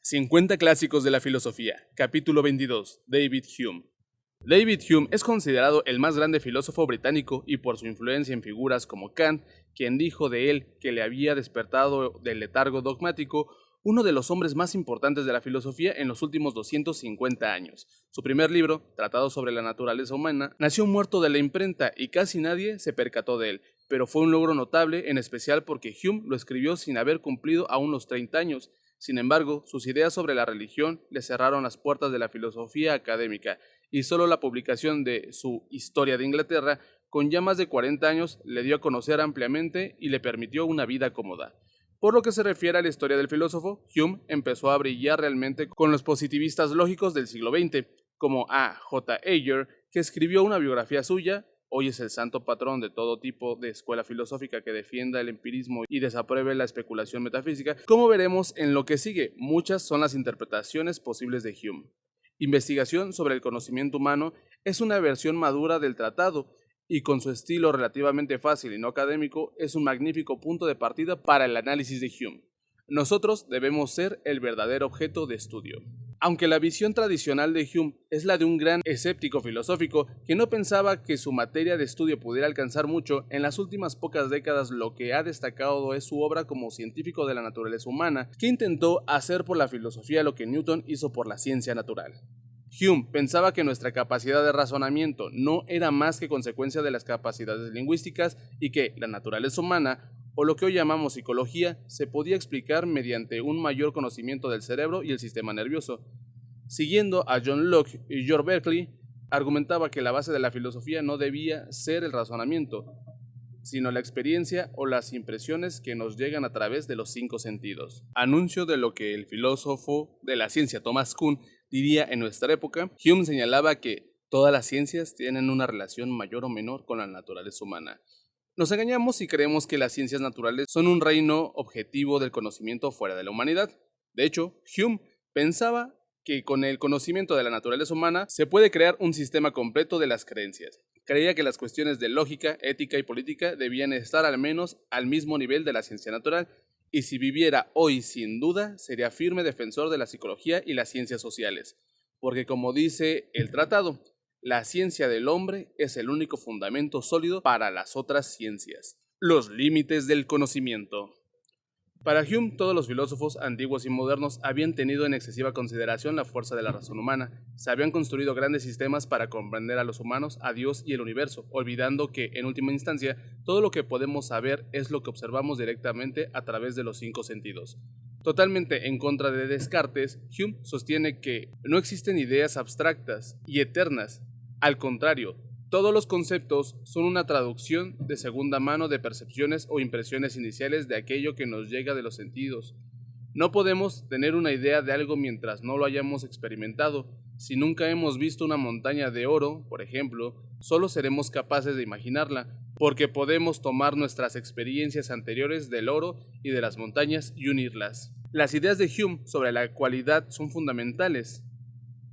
50 clásicos de la filosofía, capítulo 22, David Hume. David Hume es considerado el más grande filósofo británico y por su influencia en figuras como Kant, quien dijo de él que le había despertado del letargo dogmático, uno de los hombres más importantes de la filosofía en los últimos 250 años. Su primer libro, Tratado sobre la naturaleza humana, nació muerto de la imprenta y casi nadie se percató de él, pero fue un logro notable, en especial porque Hume lo escribió sin haber cumplido aún los 30 años. Sin embargo, sus ideas sobre la religión le cerraron las puertas de la filosofía académica, y solo la publicación de su Historia de Inglaterra, con ya más de 40 años, le dio a conocer ampliamente y le permitió una vida cómoda. Por lo que se refiere a la historia del filósofo, Hume empezó a brillar realmente con los positivistas lógicos del siglo XX, como A. J. Ayer, que escribió una biografía suya. Hoy es el santo patrón de todo tipo de escuela filosófica que defienda el empirismo y desapruebe la especulación metafísica. Como veremos en lo que sigue, muchas son las interpretaciones posibles de Hume. Investigación sobre el conocimiento humano es una versión madura del tratado, y con su estilo relativamente fácil y no académico, es un magnífico punto de partida para el análisis de Hume. Nosotros debemos ser el verdadero objeto de estudio. Aunque la visión tradicional de Hume es la de un gran escéptico filosófico que no pensaba que su materia de estudio pudiera alcanzar mucho, en las últimas pocas décadas lo que ha destacado es su obra como científico de la naturaleza humana, que intentó hacer por la filosofía lo que Newton hizo por la ciencia natural. Hume pensaba que nuestra capacidad de razonamiento no era más que consecuencia de las capacidades lingüísticas y que la naturaleza humana, o lo que hoy llamamos psicología, se podía explicar mediante un mayor conocimiento del cerebro y el sistema nervioso. Siguiendo a John Locke y George Berkeley, argumentaba que la base de la filosofía no debía ser el razonamiento, sino la experiencia o las impresiones que nos llegan a través de los 5 sentidos. Anuncio de lo que el filósofo de la ciencia Thomas Kuhn diría en nuestra época. Hume señalaba que todas las ciencias tienen una relación mayor o menor con la naturaleza humana. Nos engañamos si creemos que las ciencias naturales son un reino objetivo del conocimiento fuera de la humanidad. De hecho, Hume pensaba que con el conocimiento de la naturaleza humana se puede crear un sistema completo de las creencias. Creía que las cuestiones de lógica, ética y política debían estar al menos al mismo nivel de la ciencia natural, y si viviera hoy sin duda sería firme defensor de la psicología y las ciencias sociales, porque como dice el tratado, la ciencia del hombre es el único fundamento sólido para las otras ciencias. Los límites del conocimiento. Para Hume, todos los filósofos antiguos y modernos habían tenido en excesiva consideración la fuerza de la razón humana. Se habían construido grandes sistemas para comprender a los humanos, a Dios y el universo, olvidando que, en última instancia, todo lo que podemos saber es lo que observamos directamente a través de los 5 sentidos. Totalmente en contra de Descartes, Hume sostiene que no existen ideas abstractas y eternas. Al contrario, todos los conceptos son una traducción de segunda mano de percepciones o impresiones iniciales de aquello que nos llega de los sentidos. No podemos tener una idea de algo mientras no lo hayamos experimentado. Si nunca hemos visto una montaña de oro, por ejemplo, solo seremos capaces de imaginarla, porque podemos tomar nuestras experiencias anteriores del oro y de las montañas y unirlas. Las ideas de Hume sobre la cualidad son fundamentales.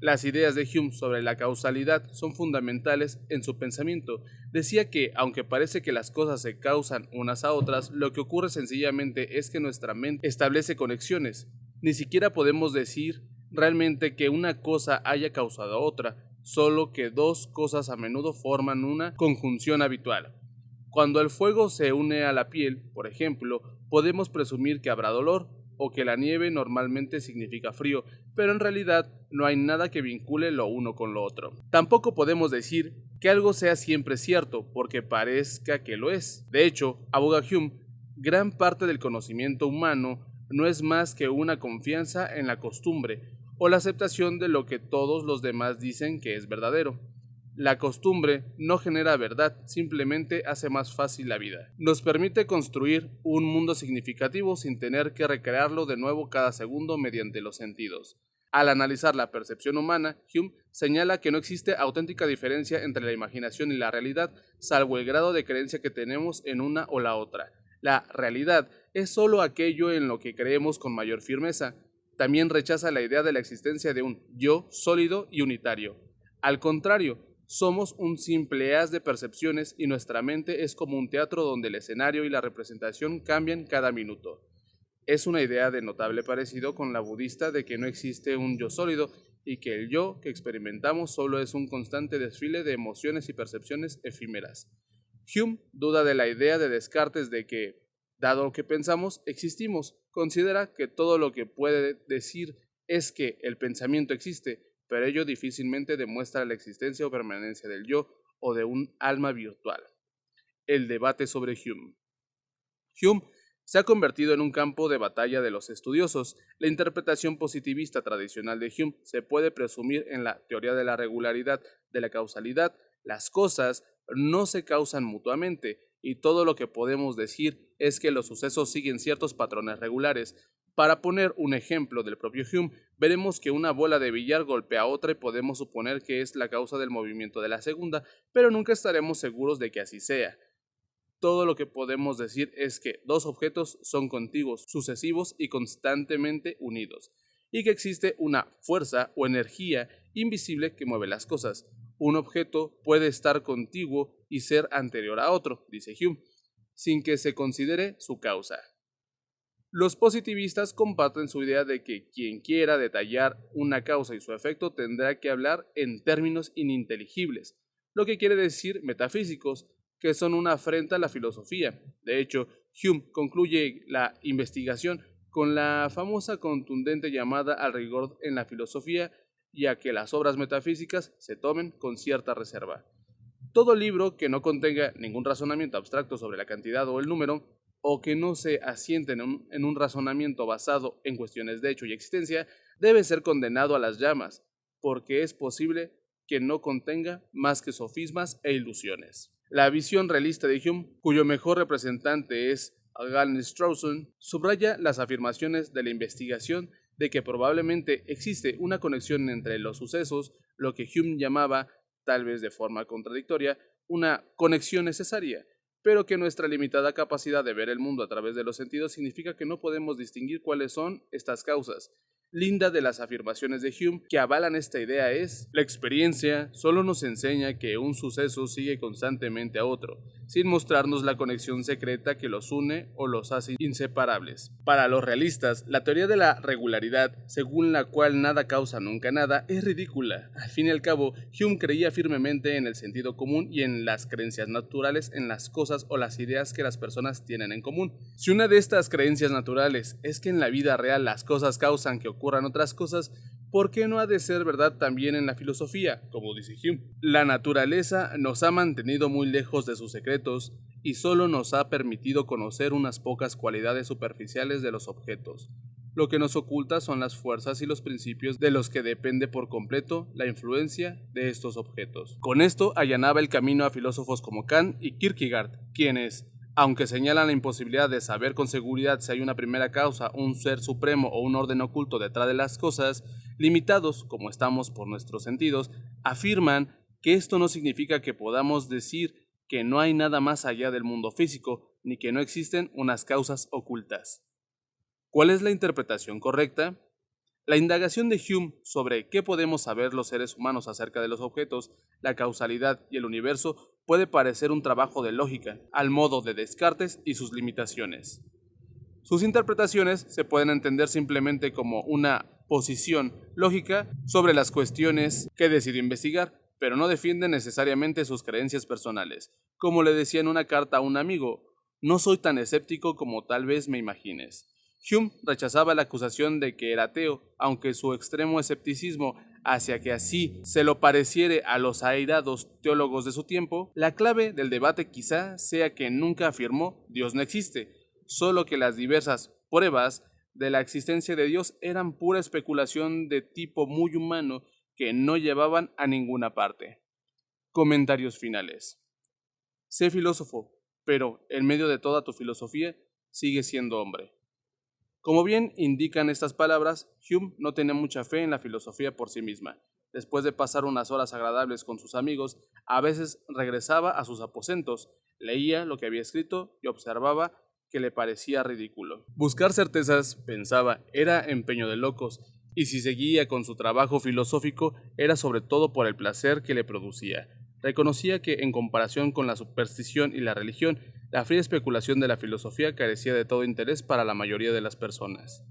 Las ideas de Hume sobre la causalidad son fundamentales en su pensamiento. Decía que, aunque parece que las cosas se causan unas a otras, lo que ocurre sencillamente es que nuestra mente establece conexiones. Ni siquiera podemos decir realmente que una cosa haya causado a otra, solo que dos cosas a menudo forman una conjunción habitual. Cuando el fuego se une a la piel, por ejemplo, podemos presumir que habrá dolor, o que la nieve normalmente significa frío, pero en realidad no hay nada que vincule lo uno con lo otro. Tampoco podemos decir que algo sea siempre cierto, porque parezca que lo es. De hecho, aboga Hume, gran parte del conocimiento humano no es más que una confianza en la costumbre, o la aceptación de lo que todos los demás dicen que es verdadero. La costumbre no genera verdad, simplemente hace más fácil la vida. Nos permite construir un mundo significativo sin tener que recrearlo de nuevo cada segundo mediante los sentidos. Al analizar la percepción humana, Hume señala que no existe auténtica diferencia entre la imaginación y la realidad, salvo el grado de creencia que tenemos en una o la otra. La realidad es solo aquello en lo que creemos con mayor firmeza. También rechaza la idea de la existencia de un yo sólido y unitario. Al contrario, somos un simple haz de percepciones y nuestra mente es como un teatro donde el escenario y la representación cambian cada minuto. Es una idea de notable parecido con la budista de que no existe un yo sólido y que el yo que experimentamos solo es un constante desfile de emociones y percepciones efímeras. Hume duda de la idea de Descartes de que, dado lo que pensamos, existimos. Considera que todo lo que puede decir es que el pensamiento existe, pero ello difícilmente demuestra la existencia o permanencia del yo o de un alma virtual. El debate sobre Hume. Hume se ha convertido en un campo de batalla de los estudiosos. La interpretación positivista tradicional de Hume se puede presumir en la teoría de la regularidad, de la causalidad. Las cosas no se causan mutuamente, y todo lo que podemos decir es que los sucesos siguen ciertos patrones regulares. Para poner un ejemplo del propio Hume, veremos que una bola de billar golpea a otra y podemos suponer que es la causa del movimiento de la segunda, pero nunca estaremos seguros de que así sea. Todo lo que podemos decir es que dos objetos son contiguos, sucesivos y constantemente unidos, y que existe una fuerza o energía invisible que mueve las cosas. Un objeto puede estar contiguo y ser anterior a otro, dice Hume, sin que se considere su causa. Los positivistas comparten su idea de que quien quiera detallar una causa y su efecto tendrá que hablar en términos ininteligibles, lo que quiere decir metafísicos, que son una afrenta a la filosofía. De hecho, Hume concluye la investigación con la famosa contundente llamada al rigor en la filosofía y a que las obras metafísicas se tomen con cierta reserva. Todo libro que no contenga ningún razonamiento abstracto sobre la cantidad o el número, o que no se asiente en un razonamiento basado en cuestiones de hecho y existencia, debe ser condenado a las llamas, porque es posible que no contenga más que sofismas e ilusiones. La visión realista de Hume, cuyo mejor representante es Galen Strawson, subraya las afirmaciones de la investigación de que probablemente existe una conexión entre los sucesos, lo que Hume llamaba, tal vez de forma contradictoria, una conexión necesaria, pero que nuestra limitada capacidad de ver el mundo a través de los sentidos significa que no podemos distinguir cuáles son estas causas. Linda de las afirmaciones de Hume que avalan esta idea es: la experiencia solo nos enseña que un suceso sigue constantemente a otro, sin mostrarnos la conexión secreta que los une o los hace inseparables. Para los realistas, la teoría de la regularidad, según la cual nada causa nunca nada, es ridícula. Al fin y al cabo, Hume creía firmemente en el sentido común y en las creencias naturales en las cosas o las ideas que las personas tienen en común. Si una de estas creencias naturales es que en la vida real las cosas causan que ocurran otras cosas, ¿por qué no ha de ser verdad también en la filosofía? Como dice Hume, la naturaleza nos ha mantenido muy lejos de sus secretos y solo nos ha permitido conocer unas pocas cualidades superficiales de los objetos. Lo que nos oculta son las fuerzas y los principios de los que depende por completo la influencia de estos objetos. Con esto allanaba el camino a filósofos como Kant y Kierkegaard, quienes, aunque señalan la imposibilidad de saber con seguridad si hay una primera causa, un ser supremo o un orden oculto detrás de las cosas, limitados como estamos por nuestros sentidos, afirman que esto no significa que podamos decir que no hay nada más allá del mundo físico, ni que no existen unas causas ocultas. ¿Cuál es la interpretación correcta? La indagación de Hume sobre qué podemos saber los seres humanos acerca de los objetos, la causalidad y el universo puede parecer un trabajo de lógica, al modo de Descartes y sus limitaciones. Sus interpretaciones se pueden entender simplemente como una posición lógica sobre las cuestiones que decide investigar, pero no defienden necesariamente sus creencias personales. Como le decía en una carta a un amigo, no soy tan escéptico como tal vez me imagines. Hume rechazaba la acusación de que era ateo, aunque su extremo escepticismo hacia que así se lo pareciere a los airados teólogos de su tiempo, la clave del debate quizá sea que nunca afirmó Dios no existe, solo que las diversas pruebas de la existencia de Dios eran pura especulación de tipo muy humano que no llevaban a ninguna parte. Comentarios finales. Sé filósofo, pero en medio de toda tu filosofía, sigue siendo hombre. Como bien indican estas palabras, Hume no tenía mucha fe en la filosofía por sí misma. Después de pasar unas horas agradables con sus amigos, a veces regresaba a sus aposentos, leía lo que había escrito y observaba que le parecía ridículo. Buscar certezas, pensaba, era empeño de locos, y si seguía con su trabajo filosófico era sobre todo por el placer que le producía. Reconocía que, en comparación con la superstición y la religión, La fría especulación de la filosofía carecía de todo interés para la mayoría de las personas.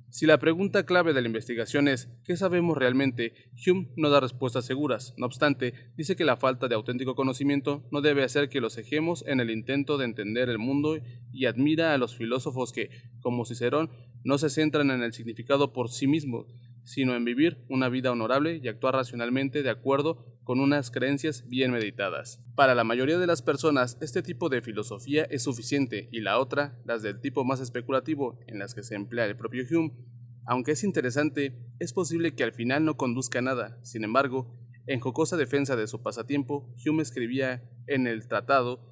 Si la pregunta clave de la investigación es ¿qué sabemos realmente?, Hume no da respuestas seguras. No obstante, dice que la falta de auténtico conocimiento no debe hacer que los cejemos en el intento de entender el mundo y admira a los filósofos que, como Cicerón, no se centran en el significado por sí mismos, sino en vivir una vida honorable y actuar racionalmente de acuerdo con unas creencias bien meditadas. Para la mayoría de las personas, este tipo de filosofía es suficiente y la otra, las del tipo más especulativo, en las que se emplea el propio Hume, aunque es interesante, es posible que al final no conduzca a nada. Sin embargo, en jocosa defensa de su pasatiempo, Hume escribía en el tratado: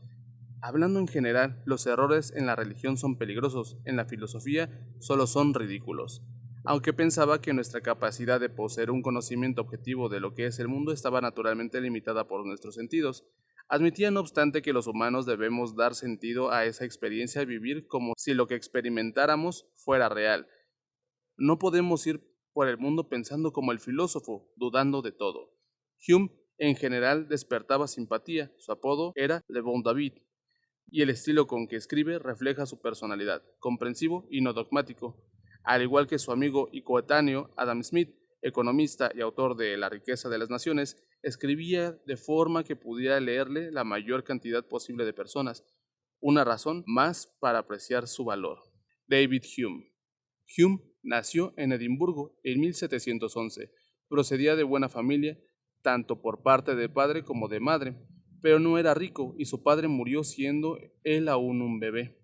hablando en general, los errores en la religión son peligrosos, en la filosofía solo son ridículos. Aunque pensaba que nuestra capacidad de poseer un conocimiento objetivo de lo que es el mundo estaba naturalmente limitada por nuestros sentidos, admitía no obstante que los humanos debemos dar sentido a esa experiencia y vivir como si lo que experimentáramos fuera real. No podemos ir por el mundo pensando como el filósofo, dudando de todo. Hume en general despertaba simpatía, su apodo era Le Bon David, y el estilo con que escribe refleja su personalidad, comprensivo y no dogmático. Al igual que su amigo y coetáneo Adam Smith, economista y autor de La riqueza de las naciones, escribía de forma que pudiera leerle la mayor cantidad posible de personas, una razón más para apreciar su valor. David Hume. Hume nació en Edimburgo en 1711. Procedía de buena familia, tanto por parte de padre como de madre, pero no era rico y su padre murió siendo él aún un bebé.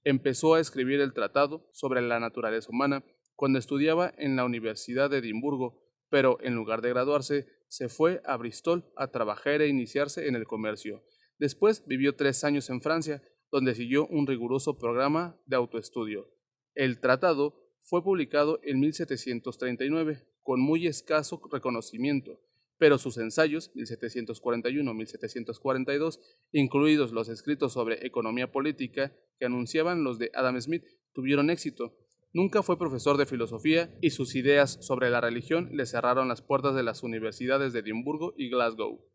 Empezó a escribir el tratado sobre la naturaleza humana cuando estudiaba en la Universidad de Edimburgo, pero en lugar de graduarse, se fue a Bristol a trabajar e iniciarse en el comercio. Después vivió 3 años en Francia, donde siguió un riguroso programa de autoestudio. El tratado fue publicado en 1739, con muy escaso reconocimiento, pero sus ensayos, 1741-1742, incluidos los escritos sobre economía política que anunciaban los de Adam Smith, tuvieron éxito. Nunca fue profesor de filosofía y sus ideas sobre la religión le cerraron las puertas de las universidades de Edimburgo y Glasgow.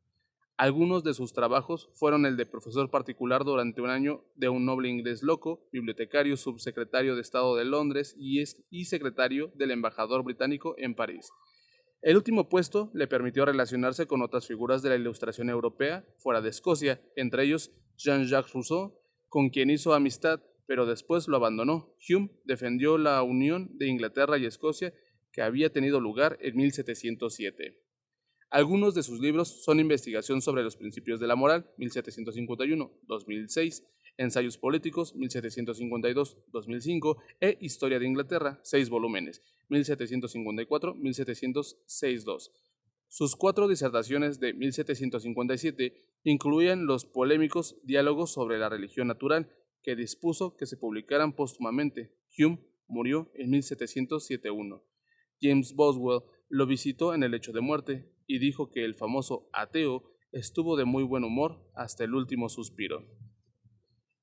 Algunos de sus trabajos fueron el de profesor particular durante un año de un noble inglés loco, bibliotecario subsecretario de Estado de Londres y secretario del embajador británico en París. El último puesto le permitió relacionarse con otras figuras de la Ilustración europea fuera de Escocia, entre ellos Jean-Jacques Rousseau, con quien hizo amistad, pero después lo abandonó. Hume defendió la unión de Inglaterra y Escocia que había tenido lugar en 1707. Algunos de sus libros son Investigación sobre los principios de la moral, 1751-2006, Ensayos políticos, 1752-2005, e Historia de Inglaterra, 6 volúmenes, 1754-1762. Sus 4 disertaciones de 1757 incluían los polémicos Diálogos sobre la religión natural, que dispuso que se publicaran póstumamente. Hume murió en 1771. James Boswell lo visitó en el lecho de muerte y dijo que el famoso ateo estuvo de muy buen humor hasta el último suspiro.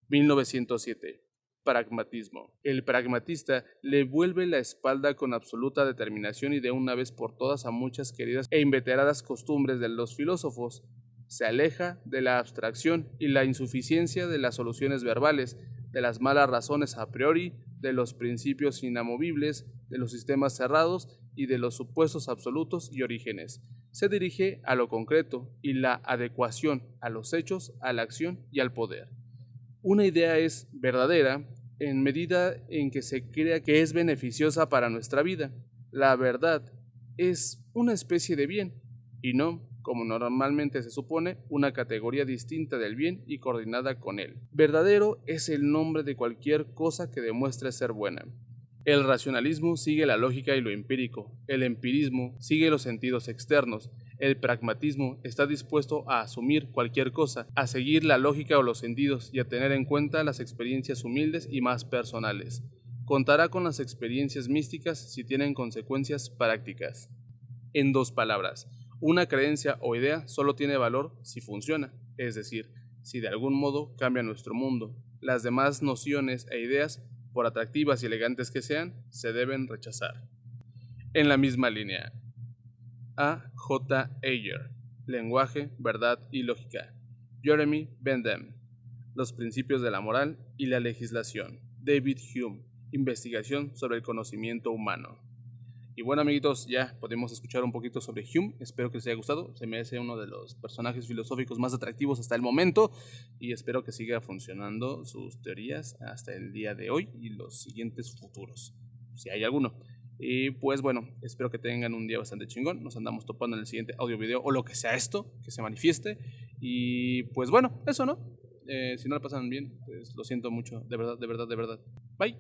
1907. Pragmatismo. El pragmatista le vuelve la espalda con absoluta determinación y de una vez por todas a muchas queridas e inveteradas costumbres de los filósofos. Se aleja de la abstracción y la insuficiencia de las soluciones verbales, de las malas razones a priori, de los principios inamovibles, de los sistemas cerrados y de los supuestos absolutos y orígenes. Se dirige a lo concreto y la adecuación a los hechos, a la acción y al poder. Una idea es verdadera en medida en que se crea que es beneficiosa para nuestra vida. La verdad es una especie de bien y no, como normalmente se supone, una categoría distinta del bien y coordinada con él. Verdadero es el nombre de cualquier cosa que demuestre ser buena. El racionalismo sigue la lógica y lo empírico, el empirismo sigue los sentidos externos, el pragmatismo está dispuesto a asumir cualquier cosa, a seguir la lógica o los sentidos y a tener en cuenta las experiencias humildes y más personales. Contará con las experiencias místicas si tienen consecuencias prácticas. En 2 palabras, una creencia o idea solo tiene valor si funciona, es decir, si de algún modo cambia nuestro mundo. Las demás nociones e ideas, por atractivas y elegantes que sean, se deben rechazar. En la misma línea. A. J. Ayer. Lenguaje, verdad y lógica. Jeremy Bentham. los principios de la moral y la legislación. David Hume, investigación sobre el conocimiento humano. Y bueno, amiguitos, ya podemos escuchar un poquito sobre Hume. Espero que les haya gustado. Se me hace uno de los personajes filosóficos más atractivos hasta el momento y espero que siga funcionando sus teorías hasta el día de hoy y los siguientes futuros, si hay alguno. Y pues bueno, espero que tengan un día bastante chingón. Nos andamos topando en el siguiente audio video o lo que sea esto, que se manifieste. Y pues bueno, eso, ¿no? Si no la pasan bien, pues lo siento mucho, de verdad, de verdad, de verdad. Bye.